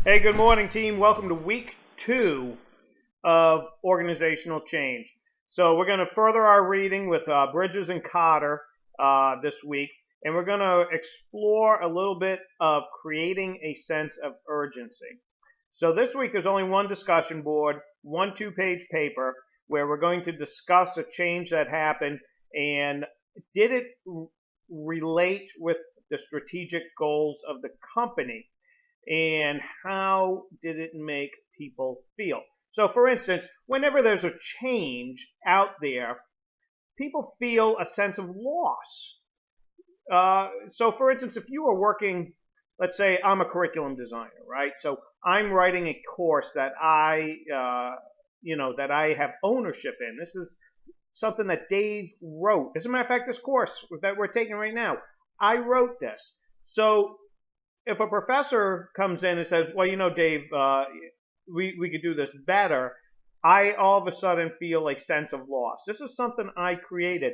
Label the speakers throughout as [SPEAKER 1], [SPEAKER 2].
[SPEAKER 1] Hey, good morning, team. Welcome to week 2 of organizational change. So we're going to further our reading with Bridges and Cotter this week, and we're going to explore a little bit of creating a sense of urgency. So this week there's only one discussion board, one 2-page paper, where we're going to discuss a change that happened and did it relate with the strategic goals of the company, and how did it make people feel? So, for instance, whenever there's a change out there, people feel a sense of loss. So, for instance, if you are working, let's say I'm a curriculum designer, right? So I'm writing a course that that I have ownership in. This is something that Dave wrote. As a matter of fact, this course that we're taking right now, I wrote this. So if a professor comes in and says, well, Dave, we could do this better, I all of a sudden feel a sense of loss. This is something I created.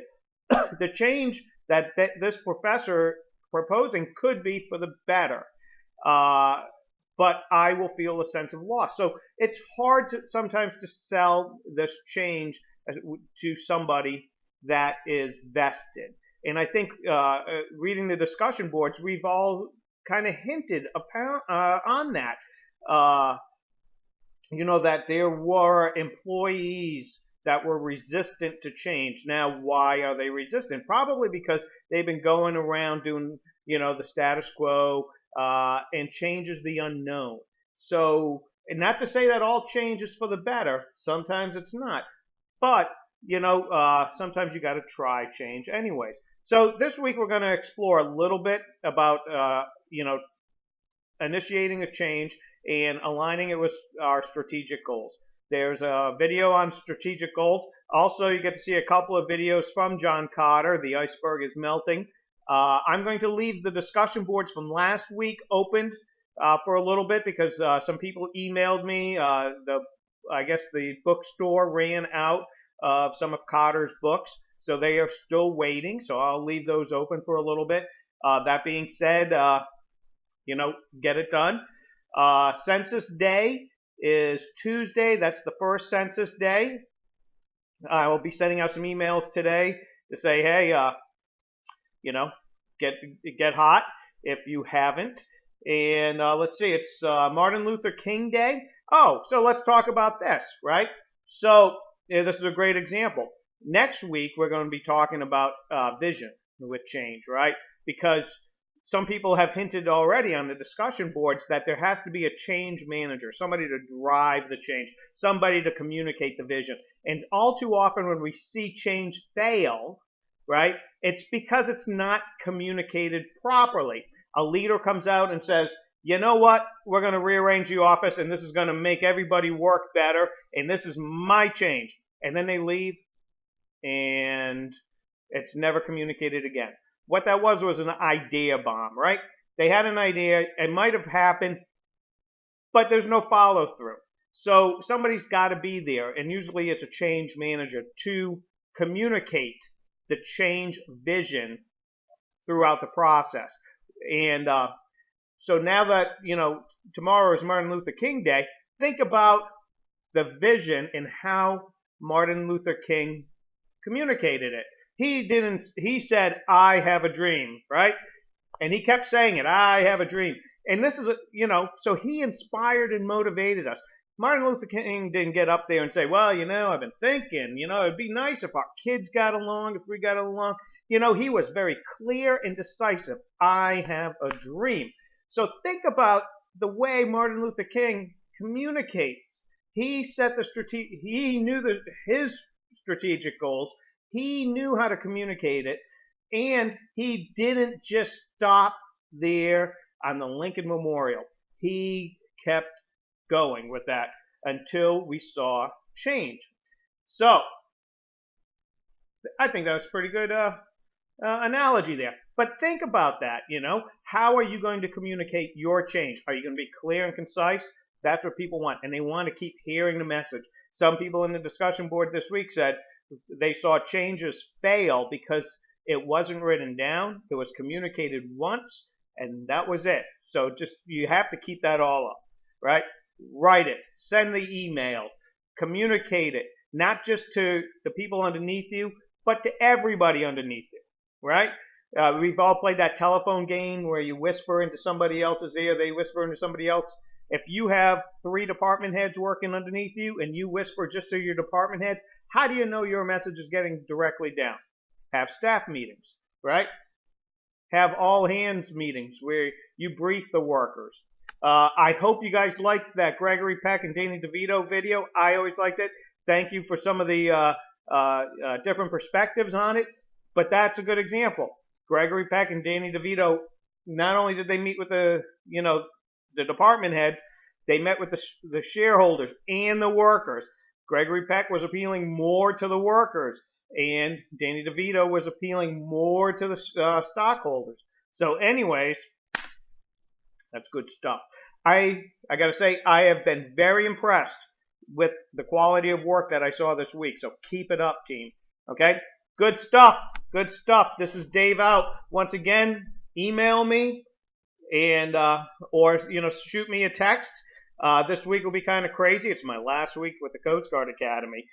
[SPEAKER 1] The change that this professor proposing could be for the better, but I will feel a sense of loss. So it's hard sometimes to sell this change to somebody that is vested. And I think reading the discussion boards, we've all kind of hinted on that. That there were employees that were resistant to change. Now, why are they resistant? Probably because they've been going around doing, the status quo, and change is the unknown. So, and not to say that all change is for the better. Sometimes it's not. But, sometimes you got to try change anyways. So this week we're going to explore a little bit about, initiating a change and aligning it with our strategic goals. There's a video on strategic goals. Also, you get to see a couple of videos from John Cotter, The Iceberg is Melting. I'm going to leave the discussion boards from last week opened for a little bit because some people emailed me. I guess the bookstore ran out of some of Cotter's books, so they are still waiting. So I'll leave those open for a little bit. That being said, get it done. Census Day is Tuesday. That's the first census day. I will be sending out some emails today to say, hey, get hot if you haven't. And let's see, it's Martin Luther King Day. Oh, so let's talk about this, right? So this is a great example. Next week, we're going to be talking about vision with change, right? Because some people have hinted already on the discussion boards that there has to be a change manager, somebody to drive the change, somebody to communicate the vision. And all too often when we see change fail, right, it's because it's not communicated properly. A leader comes out and says, you know what, we're going to rearrange the office and this is going to make everybody work better and this is my change. And then they leave and it's never communicated again. What that was an idea bomb, right? They had an idea, it might have happened, but there's no follow through. So somebody's got to be there, and usually it's a change manager to communicate the change vision throughout the process. And so now that, tomorrow is Martin Luther King Day, think about the vision and how Martin Luther King communicated it. He said, I have a dream, right? And he kept saying it, I have a dream. And this is, so he inspired and motivated us. Martin Luther King didn't get up there and say, well, I've been thinking, it'd be nice if our kids got along, if we got along. He was very clear and decisive. I have a dream. So think about the way Martin Luther King communicates. He set he knew his strategic goals. He knew how to communicate it, and he didn't just stop there on the Lincoln Memorial. He kept going with that until we saw change. So I think that was a pretty good analogy there. But think about that, how are you going to communicate your change? Are you going to be clear and concise? That's what people want, and they want to keep hearing the message. Some people in the discussion board this week said they saw changes fail because it wasn't written down. It was communicated once, and that was it. So you have to keep that all up. right? Write it, send the email, communicate it, not just to the people underneath you, but to everybody underneath you, right? We've all played that telephone game where you whisper into somebody else's ear, they whisper into somebody else. If you have 3 department heads working underneath you and you whisper just to your department heads, how do you know your message is getting directly down? Have staff meetings, right? Have all hands meetings where you brief the workers. I hope you guys liked that Gregory Peck and Danny DeVito video. I always liked it. Thank you for some of the different perspectives on it. But that's a good example. Gregory Peck and Danny DeVito, not only did they meet with the department heads, they met with the shareholders and the workers. Gregory Peck was appealing more to the workers, and Danny DeVito was appealing more to the stockholders. So anyways, that's good stuff. I got to say, I have been very impressed with the quality of work that I saw this week. So keep it up, team. Okay? Good stuff. Good stuff. This is Dave out. Once again, email me and or shoot me a text. This week will be kind of crazy. It's my last week with the Coast Guard Academy.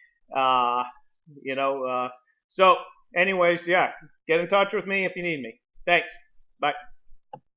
[SPEAKER 1] So anyways, yeah, get in touch with me if you need me. Thanks. Bye.